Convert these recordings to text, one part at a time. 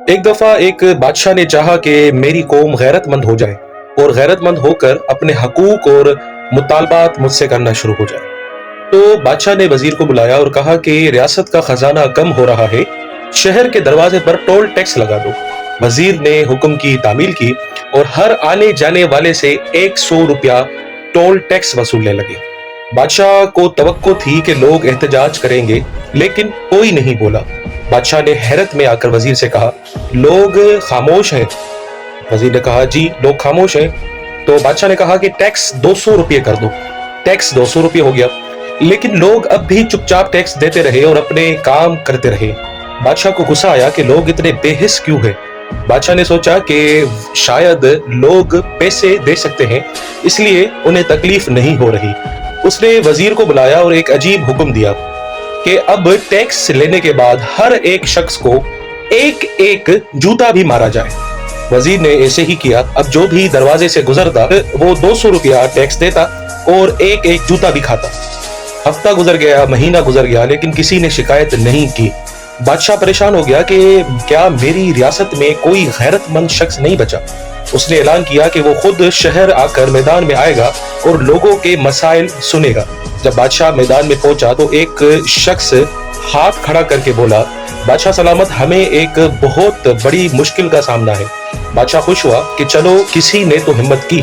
एक दफा एक बादशाह ने चाहा कि मेरी कौम गैरतमंद हो जाए और गैरतमंद होकर अपने हकूक और मुतालबात मुझसे करना शुरू हो जाए। तो बादशाह ने वजीर को बुलाया और कहा कि रियासत का खजाना कम हो रहा है, शहर के दरवाजे पर टोल टैक्स लगा दो। वजीर ने हुक्म की तामील की और हर आने जाने वाले से 100 रुपया टोल टैक्स वसूलने लगे। बादशाह को तवक्को थी कि लोग एहतजाज करेंगे, लेकिन कोई नहीं बोला। बादशाह ने हैरत में आकर वजीर से कहा, लोग खामोश हैं। वजीर ने कहा, जी लोग खामोश हैं। तो बादशाह ने कहा कि टैक्स 200 रुपये कर दो। टैक्स 200 रुपये हो गया, लेकिन लोग अब भी चुपचाप टैक्स देते रहे और अपने काम करते रहे। बादशाह को गुस्सा आया कि लोग इतने बेहिस क्यों हैं। बादशाह ने सोचा कि शायद लोग पैसे दे सकते हैं, इसलिए उन्हें तकलीफ नहीं हो रही। उसने वजीर को बुलाया और एक अजीब हुक्म दिया कि अब टैक्स लेने के बाद हर एक शख्स को एक एक जूता भी मारा जाए। वजीर ने ऐसे ही किया। अब जो भी दरवाजे से गुजरता वो 200 रुपया टैक्स देता और एक एक जूता भी खाता। हफ्ता गुजर गया, महीना गुजर गया, लेकिन किसी ने शिकायत नहीं की। बादशाह परेशान हो गया कि क्या मेरी रियासत में कोई गैरतमंद शख्स नहीं बचा। उसने ऐलान किया कि वो खुद शहर आकर मैदान में आएगा और लोगों के मसाइल सुनेगा। जब बादशाह मैदान में पहुंचा तो एक शख्स हाथ खड़ा करके बोला, बादशाह सलामत, हमें एक बहुत बड़ी मुश्किल का सामना है। बादशाह खुश हुआ कि चलो किसी ने तो हिम्मत की।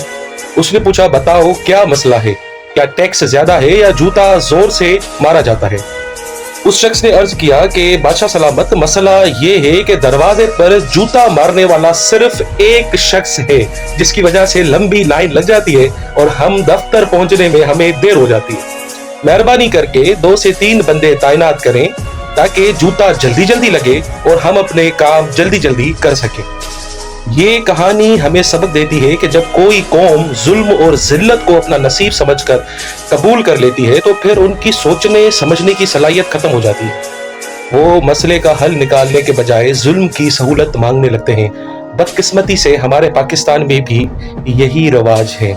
उसने पूछा, बताओ क्या मसला है, क्या टैक्स ज्यादा है या जूता जोर से मारा जाता है। उस शख्स ने अर्ज किया कि बादशाह सलामत, मसला ये है कि दरवाजे पर जूता मारने वाला सिर्फ एक शख्स है, जिसकी वजह से लंबी लाइन लग जाती है और हम दफ्तर पहुंचने में हमें देर हो जाती है। मेहरबानी करके 2 से 3 बंदे तैनात करें ताकि जूता जल्दी जल्दी लगे और हम अपने काम जल्दी जल्दी कर सकें। ये कहानी हमें सबक देती है कि जब कोई कौम जुल्म और जिल्लत को अपना नसीब समझकर कबूल कर लेती है तो फिर उनकी सोचने समझने की सलाहियत खत्म हो जाती है। वो मसले का हल निकालने के बजाय जुल्म की सहूलत मांगने लगते हैं। बदकिस्मती से हमारे पाकिस्तान में भी यही रवाज है।